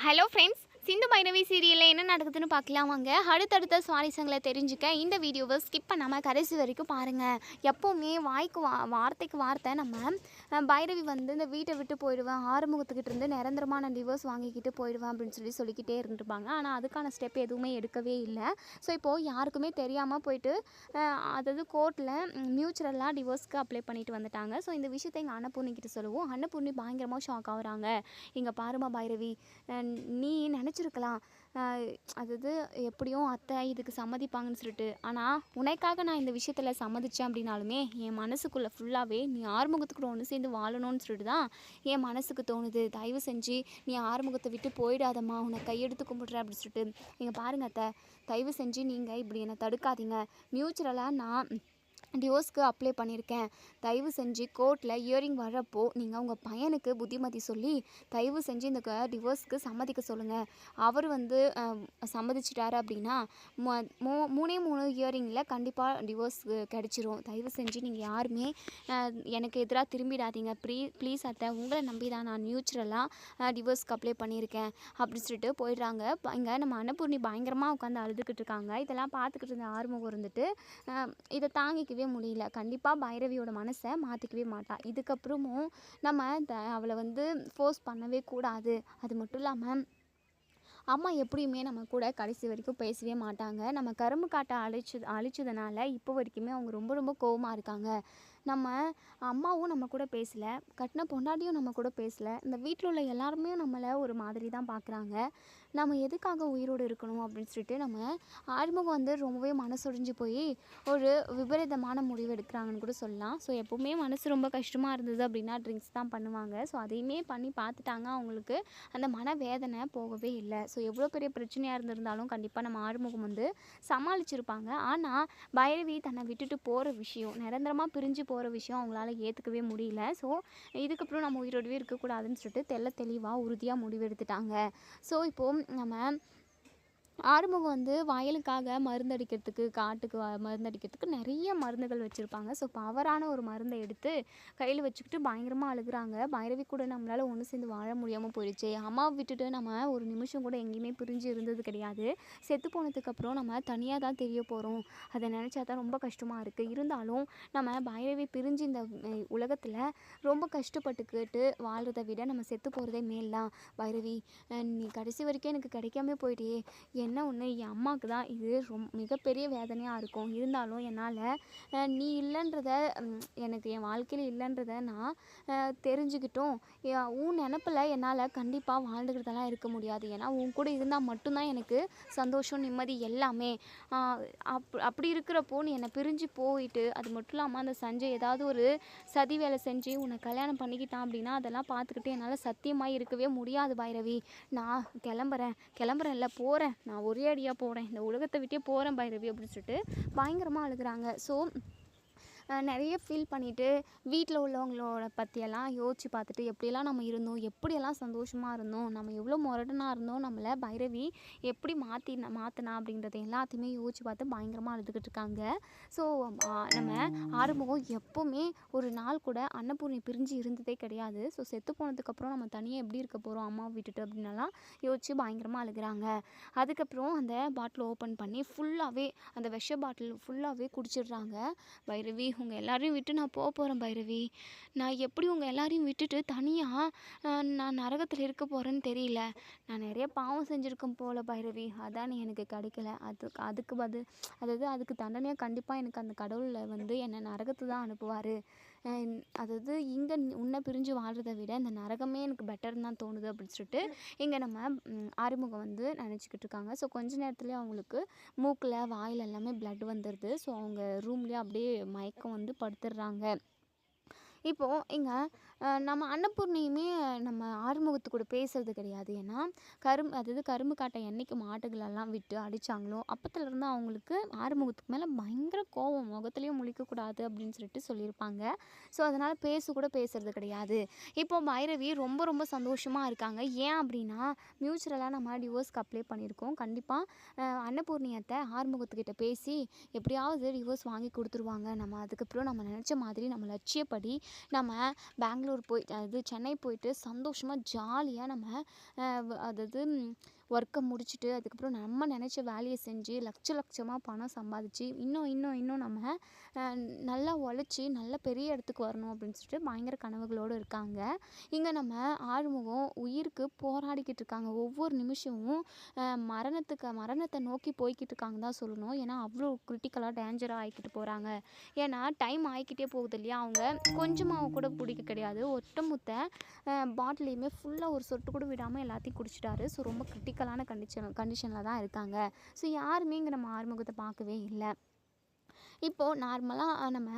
Hello friends, Sindhu Bhairavi சீரியலில் என்ன நடக்குதுன்னு பார்க்கலாம் வாங்க. அடுத்தடுத்த சுவாரஸ்யங்களை தெரிஞ்சுக்க இந்த வீடியோவை ஸ்கிப் பண்ணாமல் கடைசி வரைக்கும் பாருங்கள். எப்போவுமே வாய்க்கு வார்த்தைக்கு வார்த்தை நம்ம பைரவி வந்து இந்த வீட்டை விட்டு போயிடுவேன், ஆறுமுகத்துக்கிட்ட இருந்து நிரந்தரமான டிவோர்ஸ் வாங்கிக்கிட்டு போயிடுவேன் அப்படின்னு சொல்லிக்கிட்டே இருந்துருப்பாங்க. ஆனால் அதுக்கான ஸ்டெப் எதுவுமே எடுக்கவே இல்லை. ஸோ இப்போது யாருக்குமே தெரியாமல் போயிட்டு அதாவது கோர்ட்டில் மியூச்சுவலாக டிவோர்ஸ்க்கு அப்ளை பண்ணிட்டு வந்துட்டாங்க. ஸோ இந்த விஷயத்தை எங்கள் அன்னபூர்ணிக்கிட்ட சொல்லுவோம். அன்னபூர்ணி பயங்கரமாக ஷாக் ஆகுறாங்க. இங்கே பாருமா பைரவி, நீ நினச்சிருக்கலாம் அதாவது எப்படியும் அத்தை இதுக்கு சம்மதிப்பாங்கன்னு சொல்லிட்டு. ஆனால் உனக்காக நான் இந்த விஷயத்தில் சம்மதித்தேன் அப்படின்னாலுமே என் மனசுக்குள்ளே ஃபுல்லாகவே நீ ஆறுமுகத்துக்கு ஒன்று சேர்ந்து வாழணும்னு சொல்லிட்டு தான் என் மனசுக்கு தோணுது. தயவு செஞ்சு நீ ஆறுமுகத்தை விட்டு போயிடாதம்மா, உன்னை கையெடுத்து கும்பிட்றேன் அப்படின்னு சொல்லிட்டு. நீங்கள் பாருங்கள் அத்தை, தயவு செஞ்சு நீங்கள் இப்படி என்னை தடுக்காதீங்க. மியூச்சுவலாக நான் டிவோர்ஸ்க்கு அப்ளை பண்ணியிருக்கேன். தயவு செஞ்சு கோர்ட்டில் இயரிங் வர்றப்போ நீங்கள் உங்கள் பையனுக்கு புத்திமதி சொல்லி தயவு செஞ்சு இந்த டிவோர்ஸ்க்கு சம்மதிக்க சொல்லுங்கள். அவர் வந்து சம்மதிச்சிட்டாரு அப்படின்னா மூணே இயரிங்கில் கண்டிப்பாக டிவோர்ஸ் கிடச்சிரும். தயவு செஞ்சு நீங்கள் யாருமே எனக்கு எதிராக திரும்பிடாதீங்க. ப்ளீஸ் அத்தை, உங்களை நம்பி தான் நான் நியூச்சுரலாக டிவோர்ஸ்க்கு அப்ளை பண்ணியிருக்கேன் அப்படின்னு சொல்லிட்டு போயிடுறாங்க. இங்கே நம்ம அன்னபூர்ணி பயங்கரமாக உட்காந்து அழுதுகிட்டு இருக்காங்க. இதெல்லாம் பார்த்துக்கிட்டு இருந்த ஆறுமுகம் இருந்துட்டு இதை தாங்கிக்கவே முடியல. கண்டிப்பாக பைரவியோட மனசை மாற்றிக்கவே மாட்டா. இதுக்கப்புறமும் நம்ம அவளை வந்து ஃபோர்ஸ் பண்ணவே கூடாது. அது மட்டும் இல்லாமல் அம்மா எப்படியுமே நம்ம கூட கடைசி வரைக்கும் பேசவே மாட்டாங்க. நம்ம கரும்பு காட்டை அழிச்சதுனால இப்போ வரைக்குமே அவங்க ரொம்ப ரொம்ப கோவமாக இருக்காங்க. நம்ம அம்மாவும் நம்ம கூட பேசலை, கட்டின பொண்டாட்டியும் நம்ம கூட பேசலை. இந்த வீட்டில் உள்ள எல்லாருமே நம்மளை ஒரு மாதிரி தான் பார்க்குறாங்க. நம்ம எதுக்காக உயிரோடு இருக்கணும் அப்படின்னு சொல்லிட்டு நம்ம ஆறுமுகம் வந்து ரொம்பவே மனசொடிஞ்சு போய் ஒரு விபரீதமான முடிவு எடுக்கிறாங்கன்னு கூட சொல்லலாம். ஸோ எப்போவுமே மனசு ரொம்ப கஷ்டமாக இருந்தது அப்படின்னா ட்ரிங்க்ஸ் தான் பண்ணுவாங்க. ஸோ அதையுமே பண்ணி பார்த்துட்டாங்க. அவங்களுக்கு அந்த மனவேதனை போகவே இல்லை. ஸோ எவ்வளோ பெரிய பிரச்சனையாக இருந்திருந்தாலும் கண்டிப்பாக நம்ம ஆறுமுகம் வந்து சமாளிச்சிருப்பாங்க. ஆனால் பைரவி தன்னை விட்டுட்டு போகிற விஷயம், நிரந்தரமாக பிரிஞ்சு போகிற விஷயம் அவங்களால ஏற்றுக்கவே முடியல. ஸோ இதுக்கப்புறம் நம்ம உயிரோடவே இருக்கக்கூடாதுன்னு சொல்லிட்டு தெளிவாக உறுதியாக முடிவெடுத்துட்டாங்க. ஸோ இப்போது நம்ம ஆறுமுகம் வந்து வயலுக்காக மருந்தடிக்கிறதுக்கு, காட்டுக்கு மருந்தடிக்கிறதுக்கு நிறைய மருந்துகள் வச்சுருப்பாங்க. ஸோ பவரான ஒரு மருந்தை எடுத்து கையில் வச்சுக்கிட்டு பயங்கரமாக அழுகுறாங்க. பைரவி கூட நம்மளால் ஒன்று சேர்ந்து வாழ முடியாமல் போயிடுச்சு. அம்மாவை விட்டுட்டு நம்ம ஒரு நிமிஷம் கூட எங்கேயுமே பிரிஞ்சு இருந்தது கிடையாது. செத்து போனதுக்கப்புறம் நம்ம தனியாக தான் தெரிய போகிறோம். அதை நினச்சா தான் ரொம்ப கஷ்டமாக இருக்குது. இருந்தாலும் நம்ம பைரவி பிரிஞ்சு இந்த உலகத்தில் ரொம்ப கஷ்டப்பட்டுக்கிட்டு வாழ்கிறத விட நம்ம செத்து போகிறதே மேல் தான். பைரவி, நீ கடைசி வரைக்கும் எனக்கு கிடைக்காம போயிட்டே. என்ன ஒன்று, என் அம்மாவுக்கு தான் இது மிகப்பெரிய வேதனையாக இருக்கும். இருந்தாலும் என்னால் நீ இல்லைன்றத, எனக்கு என் வாழ்க்கையில் இல்லைன்றத நான் தெரிஞ்சுக்கிட்டோம். உன் நினப்பில் என்னால் கண்டிப்பாக வாழ்ந்துக்கிட்டதெல்லாம் இருக்க முடியாது. ஏன்னா உன் கூட இருந்தால் மட்டும்தான் எனக்கு சந்தோஷம், நிம்மதி எல்லாமே. அப்படி இருக்கிறப்போ நீ என்னை பிரிஞ்சு போயிட்டு, அது மட்டும் இல்லாமல் அந்த சஞ்சய் ஏதாவது ஒரு சதி வேலை செஞ்சு உன்னை கல்யாணம் பண்ணிக்கிட்டான் அப்படின்னா அதெல்லாம் பார்த்துக்கிட்டு என்னால் சத்தியமாக இருக்கவே முடியாது பைரவி. நான் கிளம்புறேன் இல்லை போகிறேன், நான் ஒரே அடியாக போகிறேன், இந்த உலகத்தை விட்டே போகிறேன் பைரவி அப்படின்னு சொல்லிட்டு பயங்கரமாக அழுகுறாங்க. ஸோ நிறைய ஃபீல் பண்ணிவிட்டு வீட்டில் உள்ளவங்களோட பற்றியெல்லாம் யோசித்து பார்த்துட்டு எப்படியெல்லாம் நம்ம இருந்தோம், எப்படியெல்லாம் சந்தோஷமாக இருந்தோம், நம்ம எவ்வளோ முரடனாக இருந்தோம், நம்மளை பைரவி எப்படி மாற்றினா அப்படின்றத எல்லாத்தையுமே யோசித்து பார்த்து பயங்கரமாக அழுதுகிட்டு இருக்காங்க. ஸோ நம்ம ஆறுமுகம் எப்போவுமே ஒரு நாள் கூட அன்னபூர்ணி பிரிஞ்சு இருந்ததே கிடையாது. ஸோ செத்து போனதுக்கப்புறம் நம்ம தனியாக எப்படி இருக்க போகிறோம் அம்மாவை விட்டுட்டு அப்படின்னலாம் யோசித்து பயங்கரமாக அழுகுறாங்க. அதுக்கப்புறம் அந்த பாட்டில் ஓப்பன் பண்ணி ஃபுல்லாகவே அந்த விஷ பாட்டில் ஃபுல்லாகவே குடிச்சிடுறாங்க. பைரவி, உங்கள் எல்லாரையும் விட்டு நான் போகிறேன் பைரவி. நான் எப்படி உங்கள் எல்லாரையும் விட்டுட்டு தனியாக நான் நரகத்தில் இருக்க போகிறேன்னு தெரியல. நான் நிறைய பாவம் செஞ்சுருக்கேன் போல் பைரவி, அதான் எனக்கு கிடைக்கல. அதுக்கு தண்டனையாக கண்டிப்பாக எனக்கு அந்த கடவுளில் வந்து என்னை நரகத்தை தான் அனுப்புவார். அதாவது இங்கே உன்னை பிரிஞ்சு வாழ்கிறத விட இந்த நரகமே எனக்கு பெட்டர்னு தான் தோணுது அப்படின்னு சொல்லிட்டு இங்கே நம்ம ஆறுமுகம் வந்து நினச்சிக்கிட்டு இருக்காங்க. ஸோ கொஞ்ச நேரத்துலேயே அவங்களுக்கு மூக்கில் வாயில் எல்லாமே பிளட் வந்துடுது. ஸோ அவங்க ரூம்லேயே அப்படியே மயக்கம் வந்து படுத்துடுறாங்க. இப்போது இங்கே நம்ம அன்னபூர்ணியுமே நம்ம ஆறுமுகத்து கூட பேசுறது கிடையாது. ஏன்னா கரும்பு காட்டை என்றைக்கு மாட்டுகளெல்லாம் விட்டு அடித்தாங்களோ அப்போத்துலேருந்து அவங்களுக்கு ஆறுமுகத்துக்கு மேலே பயங்கர கோபம், முகத்துலேயும் முழிக்கக்கூடாது அப்படின்னு சொல்லிட்டு சொல்லியிருப்பாங்க. ஸோ அதனால் பேசுறது கிடையாது. இப்போ பைரவி ரொம்ப ரொம்ப சந்தோஷமாக இருக்காங்க. ஏன் அப்படின்னா மியூச்சுவலாக நம்ம டிவோர்ஸ்க்கு அப்ளை பண்ணியிருக்கோம். கண்டிப்பாக அன்னபூர்ணியத்தை ஆறுமுகத்துக்கிட்ட பேசி எப்படியாவது டிவோர்ஸ் வாங்கி கொடுத்துருவாங்க. நம்ம அதுக்கப்புறம் நம்ம நினச்ச மாதிரி நம்ம லட்சியப்படி நம்ம பெங்களூர் போய் அது சென்னை போயிட்டு சந்தோஷமாக ஜாலியாக நம்ம அதாவது ஒர்க்கை முடிச்சுட்டு அதுக்கப்புறம் நம்ம நினச்ச வேலையை செஞ்சு லட்சமாக பணம் சம்பாதிச்சு இன்னும் நம்ம நல்லா உழைச்சி நல்ல பெரிய இடத்துக்கு வரணும் அப்படின்னு சொல்லிட்டு பயங்கர கனவுகளோடு இருக்காங்க. இங்கே நம்ம ஆறுமுகம் உயிருக்கு போராடிக்கிட்டு இருக்காங்க. ஒவ்வொரு நிமிஷமும் மரணத்தை நோக்கி போய்கிட்டு இருக்காங்க தான் சொல்லணும். ஏன்னா அவ்வளோ கிரிட்டிக்கலாக டேஞ்சராக ஆகிக்கிட்டு போகிறாங்க. ஏன்னா டைம் ஆகிக்கிட்டே போகுது இல்லையா, அவங்க கொஞ்சமாக கூட பிடிக்க கிடையாது, ஒட்டுமொத்த பாட்டிலையுமே ஃபுல்லாக ஒரு சொட்டு கூட விடாமல் எல்லாத்தையும் குடிச்சிட்டாரு. ஸோ ரொம்ப கிரிட்டிக்கலான கண்டிஷனில் தான் இருக்காங்க. ஸோ யாருமே இங்கே நம்ம ஆறுமுகத்தை பார்க்கவே இல்லை. இப்போது நார்மலாக நம்ம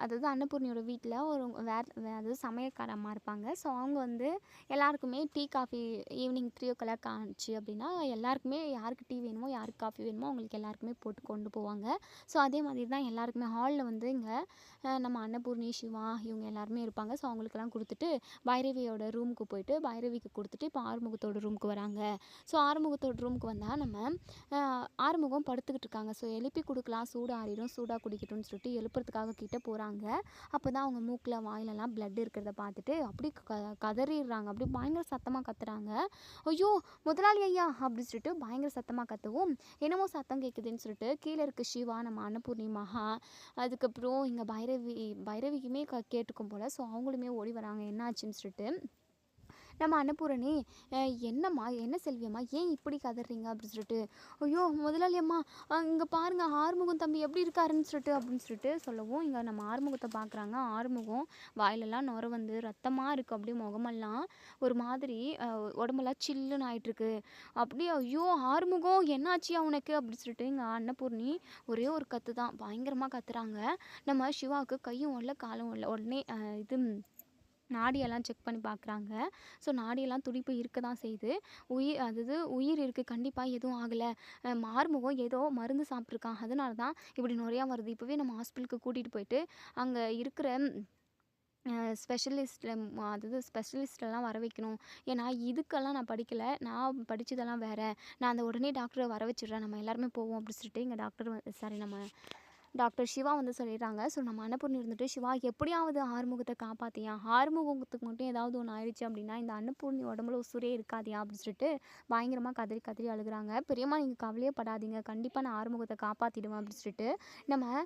அதாவது அன்னபூர்ணியோட வீட்டில் ஒரு அதாவது சமையல்கார அம்மா இருப்பாங்க. ஸோ அவங்க வந்து எல்லாருக்குமே டீ காஃபி ஈவினிங் 3 o'clock ஆச்சு அப்படின்னா எல்லாருக்குமே யாருக்கு டீ வேணுமோ யாருக்கு காஃபி வேணுமோ அவங்களுக்கு எல்லாருக்குமே போட்டு கொண்டு போவாங்க. ஸோ அதே மாதிரி தான் எல்லாருக்குமே ஹாலில் வந்து இங்கே நம்ம அன்னபூர்ணி, சிவா இவங்க எல்லாருமே இருப்பாங்க. ஸோ அவங்களுக்கெல்லாம் கொடுத்துட்டு பைரவியோட ரூமுக்கு போயிட்டு பைரவிக்கு கொடுத்துட்டு இப்போ ஆறுமுகத்தோட ரூமுக்கு வராங்க. ஸோ ஆறுமுகத்தோட ரூமுக்கு வந்தால் நம்ம ஆறுமுகம் படுத்துக்கிட்டு இருக்காங்க. ஸோ எழுப்பி கொடுக்கலாம், சூடு ஆறிடும், சூடாக குடிக்கட்டும்னு சொல்லிட்டு எழுப்புறதுக்காக கிட்ட போகிறாங்க. அப்போ தான் அவங்க மூக்கில் வாயிலெல்லாம் பிளட் இருக்கிறத பார்த்துட்டு அப்படி கதறிடுறாங்க. அப்படி பயங்கர சத்தமாக கத்துறாங்க. ஐயோ முதலாளி ஐயா அப்படின்னு சொல்லிட்டு பயங்கர சத்தமாக கத்தவும் என்னமோ சத்தம் கேட்குதுன்னு சொல்லிட்டு கீழே இருக்க சிவா, நம்ம அன்னபூர்ணி, மகா, அதுக்கப்புறம் இங்கே பைரவிக்குமே கேட்டுக்கும் போல். ஸோ அவங்களுமே ஓடி வராங்க என்னாச்சுன்னு சொல்லிட்டு. நம்ம அன்னபூரணி, என்னம்மா, என்ன செல்வியம்மா, ஏன் இப்படி கதறீங்க அப்படின்னு சொல்லிட்டு, ஐயோ முதலாளி அம்மா இங்கே பாருங்கள் ஆறுமுகம் தம்பி எப்படி இருக்காருன்னு சொல்லிட்டு அப்படின்னு சொல்லிட்டு சொல்லவும் இங்கே நம்ம ஆறுமுகத்தை பார்க்குறாங்க. ஆறுமுகம் வாயிலெல்லாம் நுர வந்து ரத்தமாக இருக்குது. அப்படியே முகமெல்லாம் ஒரு மாதிரி உடம்பெல்லாம் சில்லுன்னு ஆகிட்டுருக்கு. அப்படியே ஐயோ ஆறுமுகம் என்னாச்சு அவனுக்கு அப்படின்னு சொல்லிட்டு இங்கே அன்னபூர்ணி ஒரே ஒரு கற்று தான் பயங்கரமாக கத்துறாங்க. நம்ம சிவாவுக்கு கையும் ஓடல காலும் ஓடல. உடனே இது நாடியெல்லாம் செக் பண்ணி பார்க்குறாங்க. ஸோ நாடியெல்லாம் துடிப்பு இருக்க தான் செய்யுது. உயிர் இருக்குது, கண்டிப்பாக எதுவும் ஆகலை. ஆறுமுகம் ஏதோ மருந்து சாப்பிட்ருக்கான், அதனால தான் இப்படி நுரையா வருது. இப்போவே நம்ம ஹாஸ்பிட்டலுக்கு கூட்டிகிட்டு போயிட்டு அங்கே இருக்கிற ஸ்பெஷலிஸ்டெல்லாம் வர வைக்கணும். ஏன்னா இதுக்கெல்லாம் நான் படிக்கலை, நான் படித்ததெல்லாம் வேறு. நான் அந்த உடனே டாக்டரை வர வச்சிடுறேன், நம்ம எல்லாருமே போவோம் அப்படின்னு சொல்லிட்டு இங்கே நம்ம டாக்டர் சிவா வந்து சொல்லிடுறாங்க. ஸோ நம்ம அன்னபூர்ணி இருந்துட்டு, சிவா எப்படியாவது ஆறுமுகத்தை காப்பாற்றியா, ஆறுமுகத்துக்கு மட்டும் ஏதாவது ஒன்று ஆயிடுச்சு அப்படின்னா இந்த அன்னபூர்ணி உடம்புல உசுரே இருக்காதியா அப்படின்னு சொல்லிட்டு பயங்கரமாக கதறி அழுகுறாங்க. பெரியம்மா நீங்கள் கவலையே படாதீங்க, கண்டிப்பாக நான் ஆறுமுகத்தை காப்பாற்றிடுவேன் அப்படின்னு சொல்லிட்டு நம்ம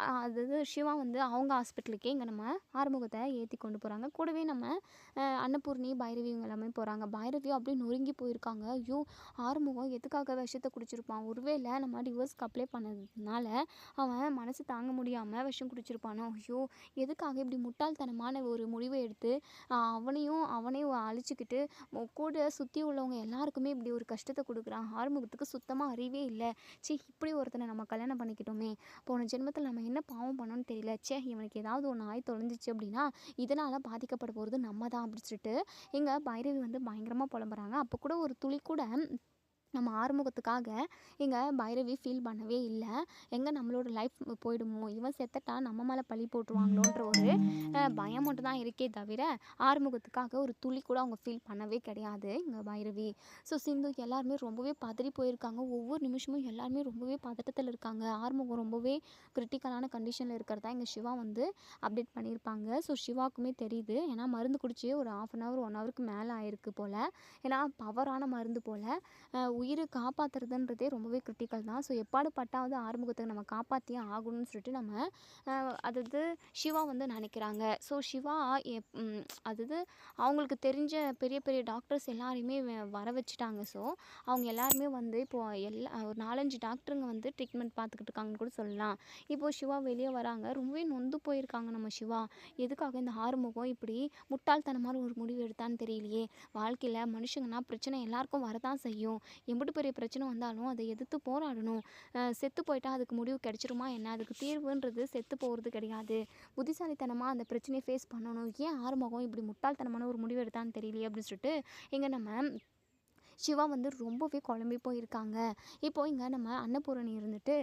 அதாவது சிவா வந்து அவங்க ஹாஸ்பிட்டலுக்கே இங்கே நம்ம ஆறுமுகத்தை ஏற்றி கொண்டு போகிறாங்க. கூடவே நம்ம அன்னபூர்ணி, பைரவி இவங்க எல்லாமே போகிறாங்க. பைரவியும் அப்படியே நொறுங்கி போயிருக்காங்க. ஐயோ ஆறுமுகம் எதுக்காக விஷத்தை குடிச்சிருப்பான், ஒருவேளை நம்ம டிவோர்ஸ்க்கு அப்ளை பண்ணதுனால அவன் மனசு தாங்க முடியாமல் விஷம் குடிச்சிருப்பானோ. ஐயோ எதுக்காக இப்படி முட்டாள்தனமான ஒரு முடிவை எடுத்து அவனே அழிச்சிக்கிட்டு கூட சுற்றி உள்ளவங்க எல்லாருக்குமே இப்படி ஒரு கஷ்டத்தை கொடுக்குறான். ஆறுமுகத்துக்கு சுத்தமாக அறிவே இல்லை. இப்படி ஒருத்தனை நம்ம கல்யாணம் பண்ணிக்கிட்டோமே, போன ஜென்மத்தில் நம்ம என்ன பாவம் பண்ணோன்னு தெரியல. இவனுக்கு ஏதாவது ஒன்று ஆய் தொலைஞ்சிச்சு அப்படின்னா இதனால் பாதிக்கப்பட போகிறது நம்ம தான் அப்படின்னு சொல்லிட்டு எங்கள் பைரவி வந்து பயங்கரமாக புலம்புறாங்க. அப்போ கூட ஒரு துளி கூட நம்ம ஆறுமுகத்துக்காக எங்கள் பைரவி ஃபீல் பண்ணவே இல்லை. எங்கே நம்மளோட லைஃப் போயிடுமோ, இவன் செத்துட்டா நம்ம மேலே பழி போட்டுருவாங்களோன்ற ஒரு பயம் மட்டும் தான் இருக்கே தவிர ஆறுமுகத்துக்காக ஒரு துளி கூட அவங்க ஃபீல் பண்ணவே கிடையாது எங்கள் பைரவி. ஸோ சிந்து எல்லாருமே ரொம்பவே பதறி போயிருக்காங்க. ஒவ்வொரு நிமிஷமும் எல்லாருமே ரொம்பவே பதட்டத்தில் இருக்காங்க. ஆறுமுகம் ரொம்பவே கிரிட்டிக்கலான கண்டிஷனில் இருக்கிறதா எங்கள் சிவா வந்து அப்டேட் பண்ணியிருப்பாங்க. ஸோ சிவாவுக்குமே தெரியுது, ஏன்னா மருந்து குடிச்சு ஒரு 1/2 hour 1 hourக்கு மேலே ஆயிருக்கு போல். ஏன்னா பவரான மருந்து போல். உயிரை காப்பாற்றுறதுன்றதே ரொம்பவே கிரிட்டிக்கல் தான். ஸோ எப்பாடு பட்டாவது ஆறுமுகத்தை நம்ம காப்பாற்றியே ஆகணும்னு சொல்லிட்டு நம்ம அதாவது சிவா வந்து நினைக்கிறாங்க. ஸோ சிவா அதாவது அவங்களுக்கு தெரிஞ்ச பெரிய பெரிய டாக்டர்ஸ் எல்லாரையுமே வர வச்சுட்டாங்க. ஸோ அவங்க எல்லாருமே வந்து இப்போது ஒரு 4-5 டாக்டருங்க வந்து ட்ரீட்மெண்ட் பார்த்துக்கிட்டு இருக்காங்கன்னு கூட சொல்லலாம். இப்போது சிவா வெளியே வராங்க. ரொம்பவே நொந்து போயிருக்காங்க நம்ம சிவா. எதுக்காக இந்த ஆறுமுகம் இப்படி முட்டாள்தனமான ஒரு முடிவு எடுத்தான்னு தெரியலையே. வாழ்க்கையில் மனுஷங்கன்னா பிரச்சனை எல்லாருக்கும் வரதான் செய்யும். எம்பிட்டு பெரிய பிரச்சனை வந்தாலும் அதை எதிர்த்து போராடணும். செத்து போயிட்டா அதுக்கு முடிவு கிடைச்சிருமா என்ன, அதுக்கு தீர்வுன்றது செத்து போகிறது கிடையாது. புத்திசாலித்தனமாக அந்த பிரச்சனையை ஃபேஸ் பண்ணணும். ஏன் ஆறுமுகம் இப்படி முட்டாள்தனமான ஒரு முடிவு எடுத்தான்னு தெரியலையே அப்படின்னு சொல்லிட்டு இங்கே நம்ம சிவா வந்து ரொம்பவே குழம்பி போயிருக்காங்க. இப்போ இங்கே நம்ம அன்னபூரணி இருந்துட்டு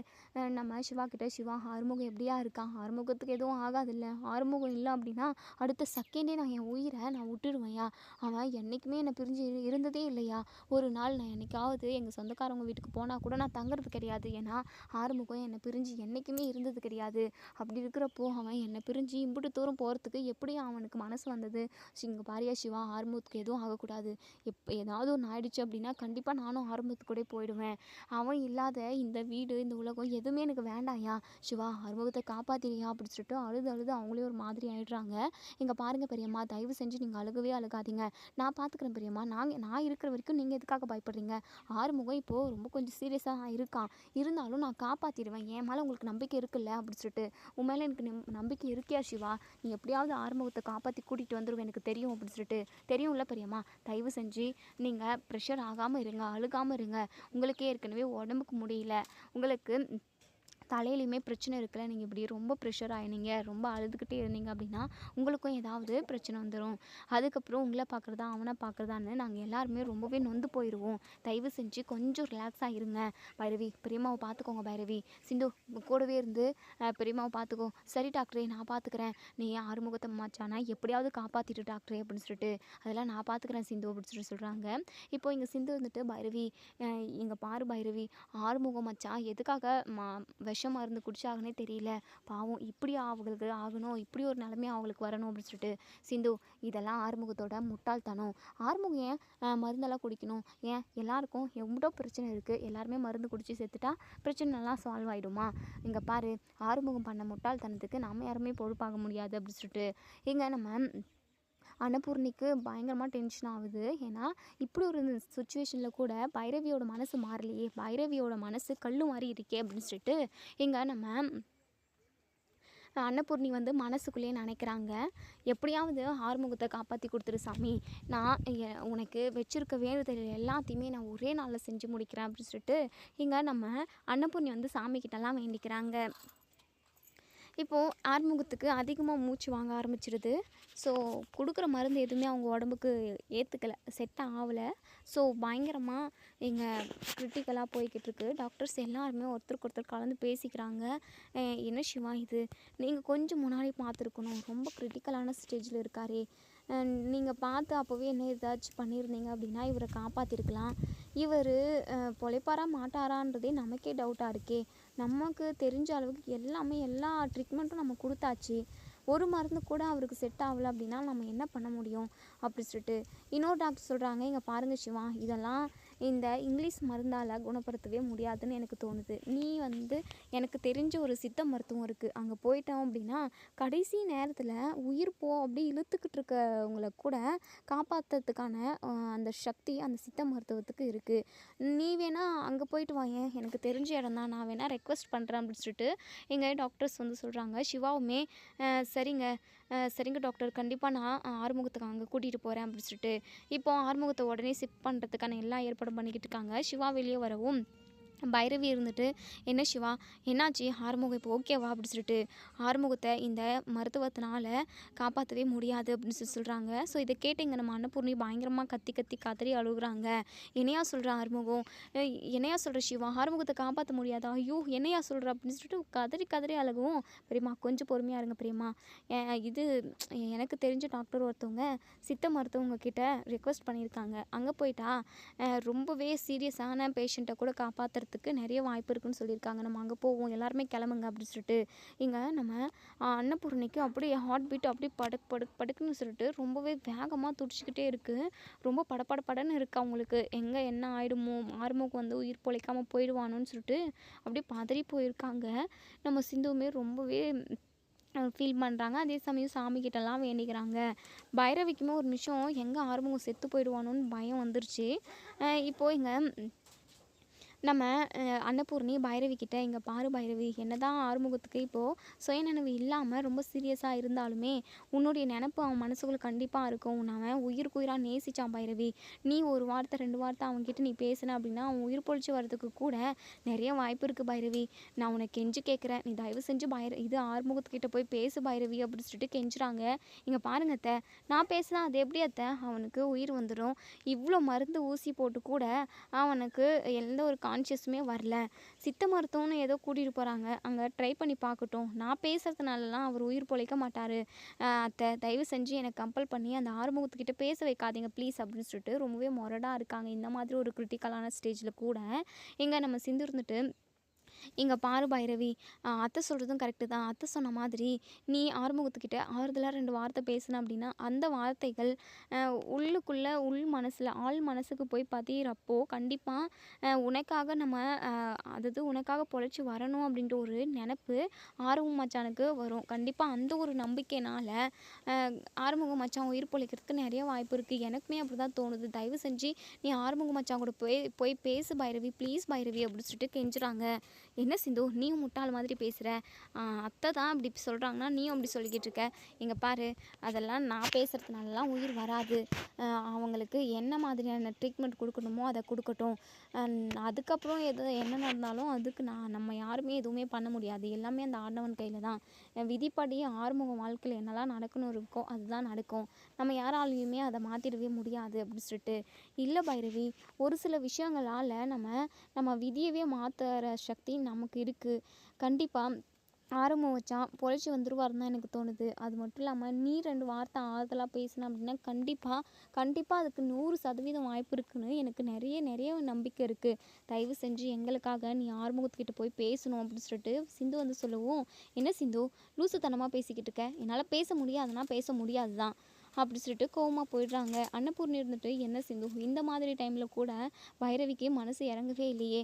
நம்ம சிவா கிட்ட, சிவா ஆறுமுகம் எப்படியா இருக்கான், ஆறுமுகத்துக்கு எதுவும் ஆகாதில்ல, ஆறுமுகம் இல்லை அப்படின்னா அடுத்த செகண்டே நான் என் உயிரை நான் விட்டுடுவேன்யா, அவன் என்றைக்குமே என்னை பிரிஞ்சு இருந்ததே இல்லையா, ஒரு நாள் நான் என்றைக்காவது எங்கள் சொந்தக்காரவங்க வீட்டுக்கு போனால் கூட நான் தங்குறது கிடையாது, ஏன்னா ஆறுமுகம் என்னை பிரிஞ்சு என்றைக்குமே இருந்தது கிடையாது. அப்படி இருக்கிறப்போ அவன் என்னை பிரிஞ்சு இம்புட்டு தூரம் போகிறதுக்கு எப்படி அவனுக்கு மனசு வந்தது. இங்கே பாரியா சிவா, ஆறுமுகத்துக்கு எதுவும் ஆகக்கூடாது, ஏதாவது ஒன்று ஆயிடுச்சு அப்படின்னா கண்டிப்பாக நானும் ஆறுமுகத்துக்கு கூட போயிடுவேன், அவன் இல்லாத இந்த வீடு இந்த உலகம் எதுவுமே எனக்கு வேண்டாயா, சிவா ஆறுமுகத்தை காப்பாற்றியா அப்படின்னு சொல்லிட்டு அழுது அழுது அவங்களே ஒரு மாதிரி ஆயிடுறாங்க. இங்கே பாருங்கள் பெரியம்மா, தயவு செஞ்சு நீங்கள் அழுகவே அழுகாதீங்க, நான் பார்த்துக்குறேன் பெரியம்மா, நான் இருக்கிற வரைக்கும் நீங்கள் எதுக்காக பயப்படுறீங்க, ஆறுமுகம் இப்போது ரொம்ப கொஞ்சம் சீரியஸாக இருக்கான், இருந்தாலும் நான் காப்பாற்றிடுவேன், என் மேலே உங்களுக்கு நம்பிக்கை இருக்குல்ல அப்படின்னு சொல்லிட்டு, உன் மேலே எனக்கு நம்பிக்கை இருக்கியா சிவா, நீ எப்படியாவது ஆறுமுகத்தை காப்பாற்றி கூட்டிகிட்டு வந்துடுவேன் எனக்கு தெரியும் அப்படின்னு சொல்லிட்டு, தெரியும்ல பெரியம்மா, தயவு செஞ்சு நீங்கள் ப்ரெஷர் ஆகாமல் இருங்க, அழுகாமல் இருங்க, உங்களுக்கே ஏற்கனவே உடம்புக்கு முடியல, உங்களுக்கு தலையிலையுமே பிரச்சனை இருக்குல்ல, நீங்கள் இப்படி ரொம்ப ப்ரெஷர் ஆகினீங்க, ரொம்ப அழுதுகிட்டே இருந்தீங்க அப்படின்னா உங்களுக்கும் ஏதாவது பிரச்சனை வந்துடும், அதுக்கப்புறம் உங்களை பார்க்குறதா அவனை பார்க்குறதான்னு நாங்கள் எல்லாருமே ரொம்பவே நொந்து போயிடுவோம், தயவு செஞ்சு கொஞ்சம் ரிலாக்ஸாக இருங்க, பைரவி பெரியம்மாவை பார்த்துக்கோங்க, பைரவி சிந்து கூடவே இருந்து பெரியம்மாவை பார்த்துக்கோ, சரி டாக்டரே நான் பார்த்துக்கிறேன், நீ ஆறுமுகத்தை மச்சானா எப்படியாவது காப்பாற்றிட்டு டாக்டரே அப்படின்னு சொல்லிட்டு, அதெல்லாம் நான் பார்த்துக்கிறேன் சிந்து அப்படின்னு சொல்லிட்டு சொல்கிறாங்க. இப்போ இங்கே சிந்து வந்துட்டு, பைரவி இங்கே பாரு பைரவி, ஆறுமுகம் மச்சான் எதுக்காக விஷம் மருந்து குடிச்சாங்கன்னே தெரியல, பாவம் இப்படி அவங்களுக்கு ஆகணும், இப்படி ஒரு நிலைமை அவங்களுக்கு வரணும் அப்படின்னு சொல்லிட்டு, சிந்து இதெல்லாம் ஆறுமுகத்தோட முட்டாள்தனம், ஆறுமுகம் ஏன் மருந்தெல்லாம் குடிக்கணும், ஏன் எல்லாருக்கும் எவ்வளோ பிரச்சனை இருக்குது, எல்லாருமே மருந்து குடித்து செத்துட்டா பிரச்சனைலாம் சால்வ் ஆகிடுமா, இங்கே பாரு ஆறுமுகம் பண்ண முட்டாள்தனத்துக்கு நம்ம யாருமே பொறுப்பாக முடியாது அப்படின்னு சொல்லிட்டு, இங்கே நம்ம அன்னபூர்ணிக்கு பயங்கரமாக டென்ஷன் ஆகுது. ஏன்னா இப்படி ஒரு சுச்சுவேஷனில் கூட பைரவியோட மனசு மாறலையே, பைரவியோட மனசு கல் மாதிரி இருக்கே அப்படின்னு சொல்லிட்டு இங்கே நம்ம அன்னபூர்ணி வந்து மனசுக்குள்ளேயே நினைக்கிறாங்க, எப்படியாவது ஆறுமுகத்தை காப்பாற்றி கொடுத்துரு சாமி, நான் உனக்கு வச்சுருக்க வேண்டுதல் எல்லாத்தையுமே நான் ஒரே நாளில் செஞ்சு முடிக்கிறேன் அப்படின்னு சொல்லிட்டு இங்கே நம்ம அன்னபூர்ணி வந்து சாமிக்கிட்டலாம் வேண்டிக்கிறாங்க. இப்போது ஆறுமுகத்துக்கு அதிகமாக மூச்சு வாங்க ஆரம்பிச்சிடுது. ஸோ கொடுக்குற மருந்து எதுவுமே அவங்க உடம்புக்கு ஏற்றுக்கலை, செட் ஆகலை. ஸோ பயங்கரமாக இங்கே க்ரிட்டிக்கலாக போய்கிட்டுருக்கு. டாக்டர்ஸ் எல்லாருமே ஒருத்தருக்கு ஒருத்தர் கலந்து பேசிக்கிறாங்க. என்ன சிவா இது, நீங்கள் கொஞ்சம் முன்னாடி பார்த்துருக்கணும், ரொம்ப க்ரிட்டிக்கலான ஸ்டேஜில் இருக்காரே, நீங்கள் பார்த்து அப்போவே என்ன ஏதாச்சும் பண்ணியிருந்தீங்க அப்படின்னா இவரை காப்பாற்றிருக்கலாம், இவர் பொழைப்பாரா மாட்டாரான்றதே நமக்கே டவுட்டாக இருக்கே, நமக்கு தெரிஞ்ச அளவுக்கு எல்லா ட்ரீட்மெண்ட்டும் நம்ம கொடுத்தாச்சு, ஒரு மருந்து கூட அவருக்கு செட் ஆகலை அப்படின்னா நம்ம என்ன பண்ண முடியும் அப்படி சொல்லிட்டு இன்னொரு டாக்டர் சொல்கிறாங்க, இங்கே பாருங்கள் சிவா, இதெல்லாம் இந்த இங்கிலீஷ் மருந்தால் குணப்படுத்தவே முடியாதுன்னு எனக்கு தோணுது, நீ வந்து எனக்கு தெரிஞ்ச ஒரு சித்த மருத்துவம் இருக்குது, அங்கே போயிட்டோம் அப்படின்னா கடைசி நேரத்தில் உயிர் அப்படி இழுத்துக்கிட்டு இருக்கவங்களை கூட காப்பாற்றுறதுக்கான அந்த சக்தி அந்த சித்த மருத்துவத்துக்கு இருக்குது, நீ வேணால் அங்கே போயிட்டு வாயேன், எனக்கு தெரிஞ்ச இடம் தான், நான் வேணால் ரெக்வஸ்ட் பண்ணுறேன் அப்படின்னு சொல்லிட்டு எங்கள் டாக்டர்ஸ் வந்து சொல்கிறாங்க. சிவாவுமே சரிங்க டாக்டர், கண்டிப்பாக நான் ஆறுமுகத்துக்கு அங்கே கூட்டிகிட்டு போகிறேன் அப்படின்னு சொல்லிட்டு இப்போ ஆறுமுகத்தை உடனே ஷிஃப்ட் பண்ணுறதுக்கான எல்லா ஏற்பாடும் பண்ணிக்கிட்டு இருக்காங்க. சிவா வெளியே வரவும் பைரவி இருந்துட்டு, என்ன சிவா என்னாச்சு, ஆறுமுகம் இப்போ ஓகேவா அப்படின்னு சொல்லிட்டு, ஆறுமுகத்தை இந்த மருத்துவத்தினால காப்பாற்றவே முடியாது அப்படின்னு சொல்கிறாங்க. ஸோ இதை கேட்டு இங்கே நம்ம அன்னபூர்ணி பயங்கரமாக கத்தி கதறி அழுகுறாங்க. என்னையா சொல்கிற ஆறுமுகம், என்னையா சொல்கிற சிவா, ஆறுமுகத்தை காப்பாற்ற முடியாதா, ஐயோ என்னையா சொல்கிற அப்படின்னு சொல்லிட்டு கதறி அழுகவும், பெரியம்மா கொஞ்சம் பொறுமையாக இருங்க பெரியம்மா, இது எனக்கு தெரிஞ்ச டாக்டர் ஒருத்தவங்க சித்த மருத்துவங்க கிட்ட ரெக்வஸ்ட் பண்ணியிருக்காங்க, அங்கே போயிட்டா ரொம்பவே சீரியஸான பேஷண்ட்டை கூட காப்பாற்றுறதுக்கு நிறைய வாய்ப்பு இருக்குன்னு சொல்லியிருக்காங்க, நம்ம அங்கே போவோம் எல்லாருமே கிளம்புங்க அப்படின்னு சொல்லிட்டு இங்கே நம்ம அன்னபூர்ணிக்கு அப்படியே ஹார்ட் பீட் அப்படியே படுக்குன்னு சொல்லிட்டு ரொம்பவே வேகமாக துடிச்சிக்கிட்டே இருக்குது, ரொம்ப படன்னு இருக்குது அவங்களுக்கு, எங்கே என்ன ஆகிடுமோ, ஆறுமுகம் வந்து உயிர் பொழைக்காமல் போயிடுவானோன்னு சொல்லிட்டு அப்படியே பதறி போயிருக்காங்க. நம்ம சிந்துவுமே ரொம்பவே ஃபீல் பண்ணுறாங்க. அதே சமயம் சாமிக்கிட்டலாம் வேண்டிக்கிறாங்க. பைரவிக்குமே ஒரு நிமிஷம் எங்கே ஆறுமுகம் செத்து போயிடுவானோன்னு பயம் வந்துருச்சு. இப்போது இங்கே நம்ம அன்னபூர்ணி பைரவி கிட்ட, "இங்கே பாரு பைரவி, என்னதான் ஆறுமுகத்துக்கு இப்போது சுயநினைவு இல்லாமல் ரொம்ப சீரியஸாக இருந்தாலுமே உன்னுடைய நினப்பு அவன் மனசுக்குள்ள கண்டிப்பாக இருக்கும். உன்னை அவன் உயிருக்கு உயிராக நேசிச்சான் பைரவி. நீ ஒரு வார்த்தை 2 வார்த்தை அவன்கிட்ட நீ பேசின அப்படின்னா அவன் உயிர் பொழிச்சு வரதுக்கு கூட நிறைய வாய்ப்பு இருக்குது பைரவி. நான் உனக்கு கெஞ்சி கேட்குறேன், நீ தயவு செஞ்சு இது ஆறுமுகத்துக்கிட்ட போய் பேசு பைரவி" அப்படின்னு சொல்லிட்டு கெஞ்சுறாங்க. இங்கே பாருங்க அத்தை, நான் பேசினா அது எப்படி அத்தை அவனுக்கு உயிர் வந்துடும்? இவ்வளோ மருந்து ஊசி போட்டு கூட அவனுக்கு எந்த ஒரு கான்ஷியஸுமே வரல. சித்த மருத்துவம்னு ஏதோ கூட்டிகிட்டு போகிறாங்க, அங்கே ட்ரை பண்ணி பார்க்கட்டும். நான் பேசுறதுனாலலாம் அவர் உயிர் பொழைக்க மாட்டார். அத்தை தயவு செஞ்சு எனக்கு கம்பல் பண்ணி அந்த ஆறுமுகத்துக்கிட்ட பேச வைக்காதீங்க ப்ளீஸ் அப்படின்னு சொல்லிட்டு ரொம்பவே முரடாக இருக்காங்க. இந்த மாதிரி ஒரு கிரிட்டிக்கலான ஸ்டேஜில் கூட இங்கே நம்ம சிந்து இருந்துட்டு, "இங்கே பாரு பைரவி, அத்தை சொல்கிறதும் கரெக்டு தான். அத்தை சொன்ன மாதிரி நீ ஆறுமுகத்துக்கிட்ட ஆறுதலாக 2 வார்த்தை பேசின அப்படின்னா அந்த வார்த்தைகள் உள்ளுக்குள்ளே உள் மனசில் ஆள் மனசுக்கு போய் பதிகிறப்போ கண்டிப்பாக உனக்காக நம்ம அதாவது உனக்காக பொழைச்சி வரணும் அப்படின்ற ஒரு நினப்பு ஆறுமுக மச்சானுக்கு வரும். கண்டிப்பாக அந்த ஒரு நம்பிக்கையினால் ஆறுமுக மச்சான் உயிர் பொழைக்கிறதுக்கு நிறைய வாய்ப்பு இருக்குது. எனக்குமே அப்படி தான் தோணுது. தயவு செஞ்சு நீ ஆறுமுக மச்சான் கூட போய் போய் பேசு பைரவி ப்ளீஸ் பைரவி" அப்படின்னு சொல்லிட்டு கெஞ்சுறாங்க. "என்ன சிந்து நீயும் முட்டாள் மாதிரி பேசுகிற? அத்தை தான் அப்படி சொல்கிறாங்கன்னா நீயும் அப்படி சொல்லிக்கிட்டு இருக்க. இங்கே பாரு, அதெல்லாம் நான் பேசுகிறதுனாலலாம் உயிர் வராது. அவங்களுக்கு என்ன மாதிரியான ட்ரீட்மெண்ட் கொடுக்கணுமோ அதை கொடுக்கட்டும். அதுக்கப்புறம் என்ன நடந்தாலும் அதுக்கு நம்ம யாருமே எதுவுமே பண்ண முடியாது. எல்லாமே அந்த ஆண்டவன் கையில் தான். விதிப்படி ஆறுமுகம் வாழ்க்கையில் என்னெல்லாம் நடக்கணும் இருக்கோ அதுதான் நடக்கும். நம்ம யாராலையுமே அதை மாற்றிடவே முடியாது" அப்படின்னு சொல்லிட்டு. "இல்லை பைரவி, ஒரு சில விஷயங்களால் நம்ம விதியவே மாற்றுற சக்தி நமக்கு இருக்குது. கண்டிப்பாக ஆரம்பம் வச்சான் பொழைச்சி வந்துருவாருன்னு தான் எனக்கு தோணுது. அது மட்டும் இல்லாமல் நீ 2 வார்த்தை ஆறுதலாக பேசின அப்படின்னா கண்டிப்பாக அதுக்கு 100% வாய்ப்பு இருக்குன்னு எனக்கு நிறைய நிறைய நம்பிக்கை இருக்குது. தயவு செஞ்சு எங்களுக்காக நீ ஆறுமுகத்துக்கிட்ட போய் பேசணும்" அப்படின்னு சொல்லிட்டு சிந்து வந்து சொல்லவும், "என்ன சிந்து லூசுத்தனமாக பேசிக்கிட்டு இருக்க? என்னால் பேச முடியாதுன்னா பேச முடியாது தான்" அப்படி சொல்லிட்டு கோவமாக போயிடுறாங்க. அன்னபூர்ணி இருந்துட்டு, "என்ன சிந்து இந்த மாதிரி டைமில் கூட பைரவிக்கு மனசு இறங்கவே இல்லையே.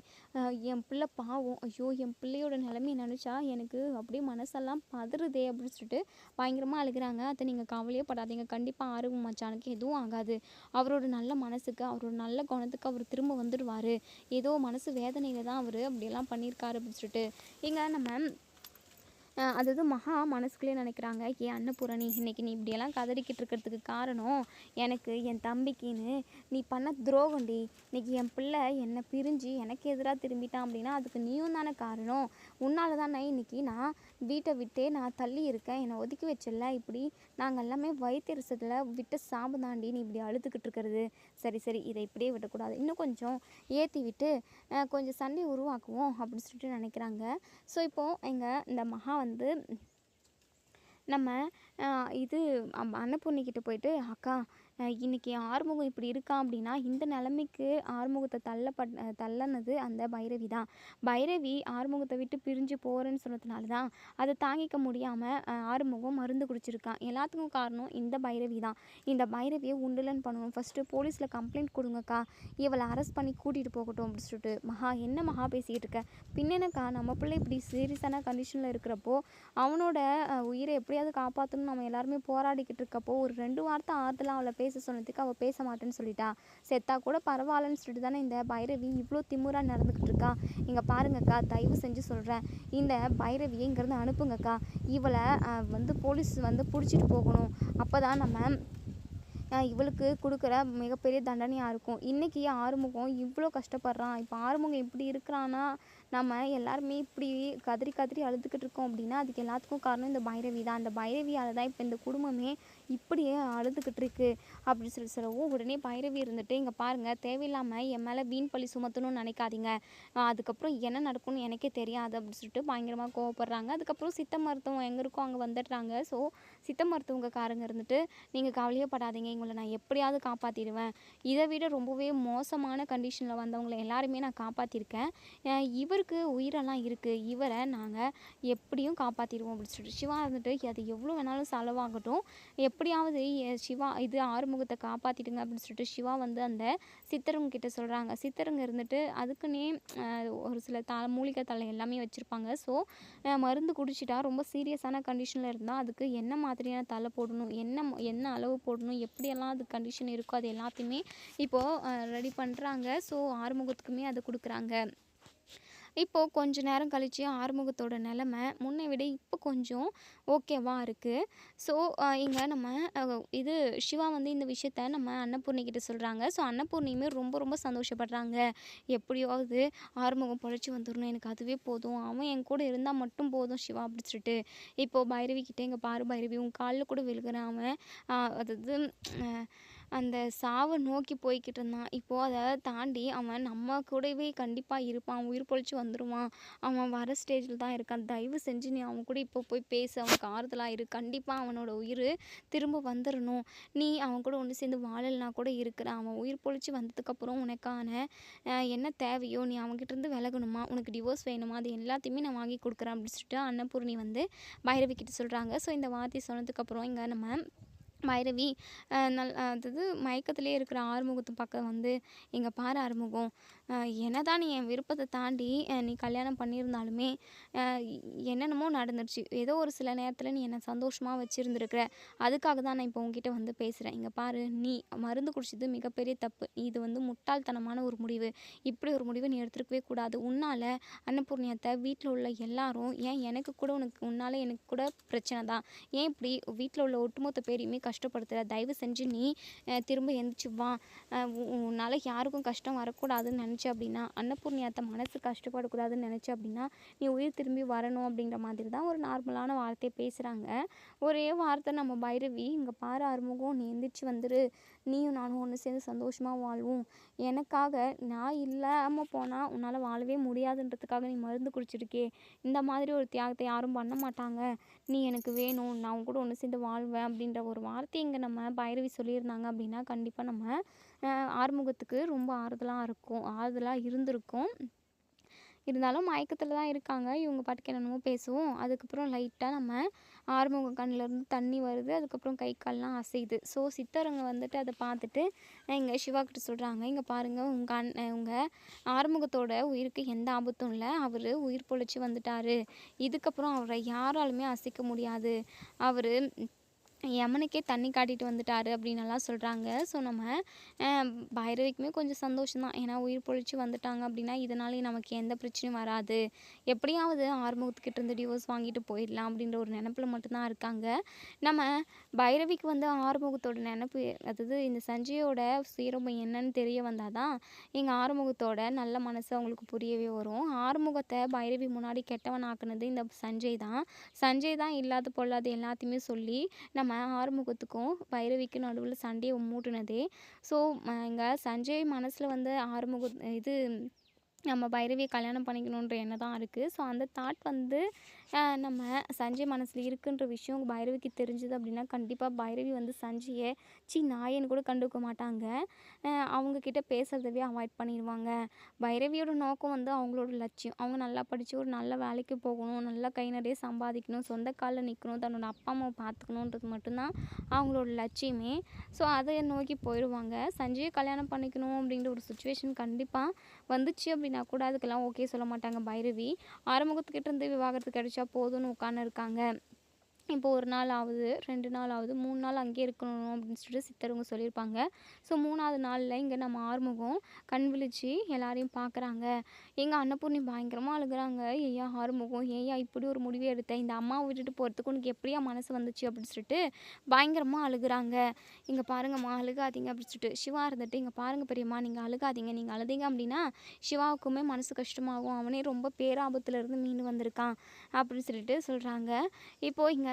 என் பிள்ளை பாவம், ஐயோ என் பிள்ளையோட நிலைமையை நினச்சா எனக்கு அப்படியே மனசெல்லாம் பதறுதே" அப்படின்னு சொல்லிட்டு பயங்கரமாக அழுகிறாங்க. "அதை நீங்கள் கவலையே படாதீங்க, கண்டிப்பாக ஆறுமுக மச்சானுக்கு எதுவும் ஆகாது. அவரோட நல்ல மனசுக்கு அவரோட நல்ல குணத்துக்கு அவர் திரும்ப வந்துடுவார். ஏதோ மனசு வேதனையில் தான் அவர் அப்படியெல்லாம் பண்ணியிருக்காரு" அப்படின்னு சொல்லிட்டு இங்கே நம்ம அதாவது மகா மனசுக்குள்ளே நினைக்கிறாங்க, "ஏன் அன்னபூரணி, இன்றைக்கி நீ இப்படியெல்லாம் கதறிக்கிட்டு இருக்கிறதுக்கு காரணம் எனக்கு என் தம்பிக்குன்னு நீ பண்ண துரோகண்டி. இன்றைக்கி என் பிள்ளை என்னை பிரிஞ்சு எனக்கு எதிராக திரும்பிட்டான் அப்படின்னா அதுக்கு நீயும் தானே காரணம். உன்னால தானே இன்றைக்கி நான் வீட்டை விட்டே நான் தள்ளி இருக்கேன். என்னை ஒதுக்கி வச்சிடல. இப்படி நாங்கள் எல்லாமே வயிற்றெரிச்சலில் விட்டு சாபம் தாண்டி நீ இப்படி அழுதுகிட்டு இருக்கிறது. சரி சரி, இதை இப்படியே விடக்கூடாது. இன்னும் கொஞ்சம் ஏற்றி விட்டு கொஞ்சம் சண்டை உருவாக்குவோம்" அப்படின்னு சொல்லிட்டு நினைக்கிறாங்க. ஸோ இப்போது இந்த மகா வந்து நம்ம இது அன்னபூர்ணிக்கிட்ட போயிட்டு, "அக்கா, இன்னைக்கு ஆறுமுகம் இப்படி இருக்கான் அப்படின்னா இந்த நிலைமைக்கு ஆறுமுகத்தை தள்ளனது அந்த பைரவி தான். பைரவி ஆறுமுகத்தை விட்டு பிரிஞ்சு போகிறேன்னு சொன்னதுனால தான் அதை தாங்கிக்க முடியாமல் ஆறுமுகம் மருந்து குடிச்சிருக்கான். எல்லாத்துக்கும் காரணம் இந்த பைரவி தான். இந்த பைரவியை உண்டுலன்னு பண்ணணும். ஃபஸ்ட்டு போலீஸில் கம்ப்ளைண்ட் கொடுங்கக்கா, இவளை அரெஸ்ட் பண்ணி கூட்டிகிட்டு போகட்டும்" அப்படின்னு சொல்லிட்டு. "மகா என்ன மகா பேசிக்கிட்டு இருக்க? பின்னெனக்கா, நம்ம பிள்ளை இப்படி சீரியஸான கண்டிஷனில் இருக்கிறப்போ அவனோட உயிரை எப்படியாவது காப்பாற்றணும்னு நம்ம எல்லாருமே போராடிக்கிட்டு இருக்கப்போ ஒரு 2 வார்த்தை ஆறுதலாக அவளை பேச சொன்னதுக்கு அவள் பேச மாட்டேன்னு சொல்லிட்டா. செத்தா கூட பரவாயில்லன்னு சொல்லிட்டு தானே இந்த பைரவி இவ்வளோ திமிராக நடந்துக்கிட்டு இருக்கா. இங்கே பாருங்கக்கா, தயவு செஞ்சு சொல்கிறேன், இந்த பைரவியை இங்கேருந்து அனுப்புங்கக்கா. இவளை போலீஸ் பிடிச்சிட்டு போகணும். அப்போ தான் நம்ம இவளுக்கு கொடுக்குற மிகப்பெரிய தண்டனையாக இருக்கும். இன்றைக்கி ஆறுமுகம் இவ்வளோ கஷ்டப்படுறான். இப்போ ஆறுமுகம் இப்படி இருக்கிறான்னா நம்ம எல்லாருமே இப்படி கதறி கதறி அழுதுகிட்டு இருக்கோம் அப்படின்னா அதுக்கு எல்லாத்துக்கும் காரணம் இந்த பைரவி தான். அந்த பைரவியால் தான் இப்போ இந்த குடும்பமே இப்படியே அழுதுகிட்டு இருக்கு அப்படின்னு சொல்லவும், உடனே பைரவி இருந்துட்டு, "இங்கே பாருங்கள், தேவையில்லாமல் என் மேலே வீண் பழி சுமத்தணும்னு நினைக்காதீங்க. அதுக்கப்புறம் என்ன நடக்கும்னு எனக்கே தெரியாது" அப்படின்னு சொல்லிட்டு பயங்கரமாக கோவப்படுறாங்க. அதுக்கப்புறம் சித்த மருத்துவம் எங்கே இருக்கோ அங்கே வந்துடுறாங்க. ஸோ சித்த மருத்துவக்காரங்க இருந்துட்டு, "நீங்கள் கவலையே படாதீங்க, இவங்களை நான் எப்படியாவது காப்பாற்றிடுவேன். இதை விட ரொம்பவே மோசமான கண்டிஷனில் வந்தவங்களை எல்லாருமே நான் காப்பாற்றிருக்கேன். இவருக்கு உயிரெல்லாம் இருக்குது. இவரை நாங்கள் எப்படியும் காப்பாற்றிடுவோம்" அப்படின்னு சொல்லிட்டு சிவா இருந்துட்டு, "அது எவ்வளோ வேணாலும் செலவாகட்டும், எப்படியாவது சிவா இது ஆறுமுகத்தை காப்பாற்றிடுங்க" அப்படின்னு சொல்லிட்டு சிவா அந்த சித்தருங்க கிட்ட சொல்கிறாங்க. சித்தருங்க இருந்துட்டு அதுக்குன்னே ஒரு சில மூலிகை தழை எல்லாமே வச்சுருப்பாங்க. ஸோ மருந்து குடிச்சிட்டா ரொம்ப சீரியஸான கண்டிஷனில் இருந்தால் அதுக்கு என்ன மாதிரியான தழை போடணும், என்ன அளவு போடணும், எப்படியெல்லாம் அது கண்டிஷன் இருக்கோ அது எல்லாத்தையுமே இப்போது ரெடி பண்ணுறாங்க. ஸோ ஆறுமுகத்துக்குமே அது கொடுக்குறாங்க. இப்போது கொஞ்ச நேரம் கழிச்சு ஆறுமுகத்தோட நிலமை முன்னை விட இப்போ கொஞ்சம் ஓகேவா இருக்குது. ஸோ இங்கே நம்ம இது சிவா வந்து இந்த விஷயத்த நம்ம அன்னபூர்ணி கிட்ட சொல்கிறாங்க. ஸோ அன்னபூர்ணியுமே ரொம்ப ரொம்ப சந்தோஷப்படுறாங்க. எப்படியாவது ஆறுமுகம் பொழைச்சி வந்துடணும், எனக்கு அதுவே போதும், அவன் என் கூட இருந்தால் மட்டும் போதும் சிவா அப்படி சொல்லிட்டு இப்போது பைரவி கிட்டே, இங்கே பாரு பைரவி, உன் காலில் கூட விழுகிறேன், அவன் அதாவது அந்த சாவை நோக்கி போய்கிட்டு இருந்தான். இப்போது அதை தாண்டி அவன் நம்ம கூடவே கண்டிப்பாக இருப்பான், உயிர் பொழைச்சி வந்துடுவான், அவன் வர ஸ்டேஜில் தான் இருக்கான். தயவு செஞ்சு நீ அவன் கூட இப்போ போய் பேசு, அவனுக்கு ஆறுதலாக இரு, கண்டிப்பாக அவனோட உயிர் திரும்ப வந்துடணும். நீ அவன் கூட ஒன்று சேர்ந்து வாழலைனா கூட இருக்கிற, அவன் உயிர் பொழைச்சி வந்ததுக்கப்புறம் உனக்கான என்ன தேவையோ நீ அவன்கிட்டருந்து விலகணுமா, உனக்கு டிவோர்ஸ் வேணுமா, அது எல்லாத்தையுமே நான் வாங்கி கொடுக்குறேன் அப்படின்னு சொல்லிட்டு அன்னபூர்ணி வந்து பைரவி கிட்ட சொல்கிறாங்க. ஸோ இந்த வார்த்தை சொன்னதுக்கப்புறம் இங்கே நம்ம பைரவி அதாவது மயக்கத்திலே இருக்கிற ஆறுமுகத்து பக்கம் வந்து, இங்கே பாரு ஆறுமுகம், என்னதான் நீ என் விருப்பத்தை தாண்டி நீ கல்யாணம் பண்ணியிருந்தாலுமே என்னென்னமோ நடந்துருச்சு. ஏதோ ஒரு சில நேரத்தில் நீ என்னை சந்தோஷமாக வச்சுருந்துருக்குற, அதுக்காக தான் நான் இப்போ உங்ககிட்ட வந்து பேசுகிறேன். இங்கே பாரு, நீ மருந்து குடிச்சது மிகப்பெரிய தப்பு, இது வந்து முட்டாள்தனமான ஒரு முடிவு, இப்படி ஒரு முடிவை நீ எடுத்துருக்கவே கூடாது. உன்னால் அன்னபூர்ணியத்தை வீட்டில் உள்ள எல்லாரும், ஏன் எனக்கு கூட உன்னால் எனக்கு கூட பிரச்சனை தான், ஏன் இப்படி வீட்டில் உள்ள ஒட்டுமொத்த பேரையுமே கஷ்டப்படுத்துகிற, தயவு செஞ்சு நீ திரும்ப எந்திரிச்சு வா, உன்னால் யாருக்கும் கஷ்டம் வரக்கூடாதுன்னு நினச்ச அப்படின்னா, அன்னபூர்ணியாத்த மனசு கஷ்டப்படக்கூடாதுன்னு நினச்ச அப்படின்னா, நீ உயிர் திரும்பி வரணும் அப்படிங்கிற மாதிரி தான் ஒரு நார்மலான வார்த்தையை பேசுகிறாங்க. ஒரே வார்த்தை நம்ம பைரவி, இங்கே பாரு ஆறுமுகம், நீ எந்திரிச்சு வந்துரு, நீயும் நானும் ஒன்று சேர்ந்து சந்தோஷமாக வாழ்வோம், எனக்காக நான் இல்லாமல் போனால் உன்னால் வாழவே முடியாதுன்றதுக்காக நீ மருந்து குடிச்சிருக்கே, இந்த மாதிரி ஒரு தியாகத்தை யாரும் பண்ண மாட்டாங்க, நீ எனக்கு வேணும், நான் உன் கூட ஒன்று சேர்ந்து வாழ்வேன் அப்படின்ற ஒரு வார்த்தை இங்கே நம்ம பைரவி சொல்லியிருந்தாங்க அப்படின்னா, கண்டிப்பாக நம்ம ஆறுமுகத்துக்கு ரொம்ப ஆறுதலாக இருந்திருக்கும். இருந்தாலும் மயக்கத்தில் தான் இருக்காங்க. இவங்க பாட்டுக்கு என்னென்னமோ பேசுவோம். அதுக்கப்புறம் லைட்டாக நம்ம ஆறுமுகம் கண்ணிலேருந்து தண்ணி வருது. அதுக்கப்புறம் கை கால்லாம் அசையுது. ஸோ சித்தருங்க வந்துட்டு அதை பார்த்துட்டு இங்கே சிவா கிட்ட சொல்கிறாங்க, இங்கே பாருங்கள், உங்கள் ஆறுமுகத்தோட உயிருக்கு எந்த ஆபத்தும் இல்லை, அவர் உயிர் பொழைச்சி வந்துட்டார், இதுக்கப்புறம் அவரை யாராலுமே அசைக்க முடியாது, அவர் யமனுக்கே தண்ணி காட்டிட்டு வந்துட்டாரு அப்படின்னெல்லாம் சொல்கிறாங்க. ஸோ நம்ம பைரவிக்குமே கொஞ்சம் சந்தோஷம் தான். ஏன்னா உயிர் பொழைச்சி வந்துட்டாங்க அப்படின்னா இதனாலே நமக்கு எந்த பிரச்சனையும் வராது, எப்படியாவது ஆறுமுகத்துக்கிட்ட இருந்து டிவோர்ஸ் வாங்கிட்டு போயிடலாம் அப்படின்ற ஒரு நினப்பில் மட்டும்தான் இருக்காங்க. நம்ம பைரவிக்கு வந்து ஆறுமுகத்தோட நினப்பு, அதாவது இந்த சஞ்சயோட சுயரூபம் என்னன்னு தெரிய வந்தால் தான் எங்கள் ஆறுமுகத்தோட நல்ல மனசு அவங்களுக்கு புரியவே வரும். ஆறுமுகத்தை பைரவி முன்னாடி கெட்டவன் ஆக்குனது இந்த சஞ்சய் தான் இல்லாத பொல்லாது எல்லாத்தையுமே சொல்லி நம்ம ஆறுமுகத்துக்கும் பைரவிக்கும் நடுவில் சண்டையை மூட்டுனதே. ஸோ இங்கே சஞ்சய் மனசில் வந்து இது நம்ம பைரவியை கல்யாணம் பண்ணிக்கணுன்ற எண்ணம் தான் இருக்குது. ஸோ அந்த தாட் வந்து நம்ம சஞ்சய் மனசில் இருக்குன்ற விஷயம் பைரவிக்கு தெரிஞ்சுது அப்படின்னா, கண்டிப்பாக பைரவி வந்து சஞ்சயை நாயன்னு கூட கண்டுக்க மாட்டாங்க. அவங்கக்கிட்ட பேசுகிறதவே அவாய்ட் பண்ணிடுவாங்க. பைரவியோட நோக்கம் வந்து அவங்களோட லட்சியம், அவங்க நல்லா படித்து ஒரு நல்ல வேலைக்கு போகணும், நல்லா கை நிறைய சம்பாதிக்கணும், சொந்த காலில் நிற்கணும், தன்னோட அப்பா அம்மாவை பார்த்துக்கணுன்றது மட்டும்தான் அவங்களோட லட்சியமே. ஸோ அதை நோக்கி போயிடுவாங்க. சஞ்சயை கல்யாணம் பண்ணிக்கணும் அப்படின்ற ஒரு சுச்சுவேஷன் கண்டிப்பாக வந்துச்சு அப்படின்னா கூட அதுக்கெல்லாம் ஓகே சொல்ல மாட்டாங்க பைரவி. ஆறுமுகத்துக்கிட்ட இருந்து விவாகரத்து கிடைச்சா போதும்னு உட்கார்ந்து இருக்காங்க. இப்போ 1 நாள் ஆகுது, 2 நாள் ஆகுது, 3 நாள் அங்கேயே இருக்கணும் அப்படின்னு சொல்லிட்டு சித்தருங்க சொல்லியிருப்பாங்க. ஸோ 3வது நாளில் இங்கே நம்ம ஆறுமுகம் கண் விழிச்சு எல்லாரையும் பார்க்குறாங்க. எங்கள் அன்னபூர்ணி பயங்கரமாக அழுகுறாங்க. ஐயா ஆறுமுகம், ஏயா இப்படி ஒரு முடிவே எடுத்த, இந்த அம்மாவை விட்டுட்டு போகிறதுக்கு உனக்கு எப்படியா மனசு வந்துச்சு அப்படின்னு சொல்லிட்டு பயங்கரமாக அழுகுறாங்க. இங்கே பாருங்கம்மா, அழுகாதீங்க அப்படின்னு சொல்லிட்டு சிவா இருந்துட்டு, இங்கே பாருங்கள் பெரியம்மா, நீங்கள் அழுகாதீங்க, நீங்கள் அழுதீங்க அப்படின்னா சிவாவுக்குமே மனசு கஷ்டமாகும், அவனே ரொம்ப பேராபத்துலேருந்து மீண்டு வந்திருக்கான் அப்படின்னு சொல்லிட்டு சொல்கிறாங்க. இப்போது இங்கே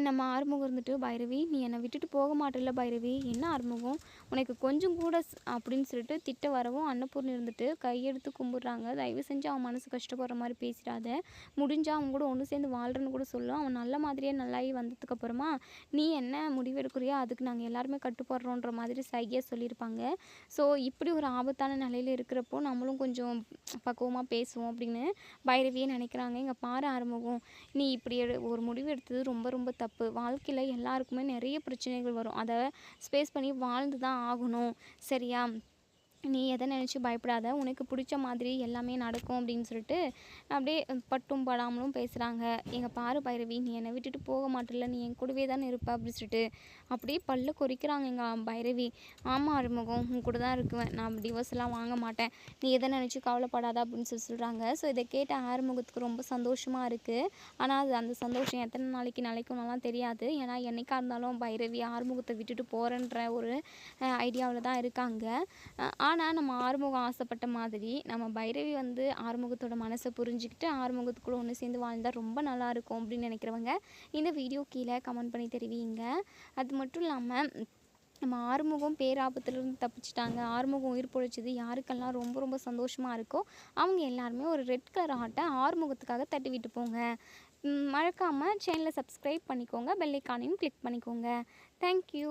நம்ம ஆறுமுகம் இருந்துட்டு, பைரவி நீ என்னை விட்டுட்டு போக மாட்டேல்ல பைரவி, என்ன ஆறுமுகம் உனக்கு கொஞ்சம் கூட அப்படின்னு சொல்லிட்டு திட்ட வரவும் அன்னபூர்ணி இருந்துட்டு கையெடுத்து கும்பிட்றாங்க. தயவு செஞ்சு அவன் மனசு கஷ்டப்படுற மாதிரி பேசிடாத, முடிஞ்சால் அவன் கூட ஒன்று சேர்ந்து வாழ்கிறன்னு கூட சொல்லும், அவன் நல்ல மாதிரியே நல்லாகி வந்ததுக்கப்புறமா நீ என்ன முடிவெடுக்கிறியோ அதுக்கு நாங்கள் எல்லாருமே கட்டுப்படுறோன்ற மாதிரி சைகையாக சொல்லியிருப்பாங்க. ஸோ இப்படி ஒரு ஆபத்தான நிலையில் இருக்கிறப்போ நம்மளும் கொஞ்சம் பக்குவமாக பேசுவோம் அப்படின்னு பைரவியே நினைக்கிறாங்க. இங்கே பாரு ஆறுமுகம், நீ இப்படி ஒரு முடிவு எடுத்தது ரொம்ப ரொம்ப தப்பு, வாழ்க்கையில் எல்லாருக்குமே நிறைய பிரச்சனைகள் வரும், அதை ஸ்பேஸ் பண்ணி வாழ்ந்து தான் ஆகணும், சரியா? நீ எதை நினச்சி பயப்படாத, உனக்கு பிடிச்ச மாதிரி எல்லாமே நடக்கும் அப்படின்னு சொல்லிட்டு அப்படியே பட்டும் படாமலும் பேசுகிறாங்க. எங்க பாரு பைரவி, நீ என்னை விட்டுட்டு போக மாட்டல, நீ என் கூடவே தானே இருப்ப அப்படின்னு சொல்லிட்டு அப்படியே பல்ல கொறிக்கிறாங்க எங்கள் பைரவி. ஆமாம் ஆறுமுகம், உன் கூட தான் இருக்குவேன், நான் டிவோர்ஸ்லாம் வாங்க மாட்டேன், நீ எதை நினச்சி கவலைப்படாத அப்படின்னு சொல்கிறாங்க. ஸோ இதை கேட்ட ஆறுமுகத்துக்கு ரொம்ப சந்தோஷமாக இருக்குது. ஆனால் அது அந்த சந்தோஷம் எத்தனை நாளைக்கு நிலைக்கும்லாம் தெரியாது. ஏன்னா என்றைக்கா இருந்தாலும் பைரவி ஆறுமுகத்தை விட்டுட்டு போகிறேன்ற ஒரு ஐடியாவில் தான் இருக்காங்க. ஆனால் நம்ம ஆறுமுகம் ஆசைப்பட்ட மாதிரி நம்ம பைரவி வந்து ஆறுமுகத்தோட மனசை புரிஞ்சுக்கிட்டு ஆறுமுகத்துக்குள்ள ஒன்று சேர்ந்து வாழ்ந்தால் ரொம்ப நல்லாயிருக்கும் அப்படின்னு நினைக்கிறவங்க இந்த வீடியோ கீழே கமெண்ட் பண்ணி தெரிவிங்க. அது மட்டும் இல்லாமல் நம்ம ஆறுமுகம் பேராபத்துலேருந்து தப்பிச்சிட்டாங்க, ஆறுமுகம் உயிர் பொழைச்சது யாருக்கெல்லாம் ரொம்ப ரொம்ப சந்தோஷமாக இருக்கோ அவங்க எல்லாருமே ஒரு ரெட் கலர் ஆட்டை ஆறுமுகத்துக்காக தட்டி விட்டு போங்க. மறக்காமல் சேனலை சப்ஸ்கிரைப் பண்ணிக்கோங்க, பெல் ஐக்கானையும் கிளிக் பண்ணிக்கோங்க. தேங்க்யூ.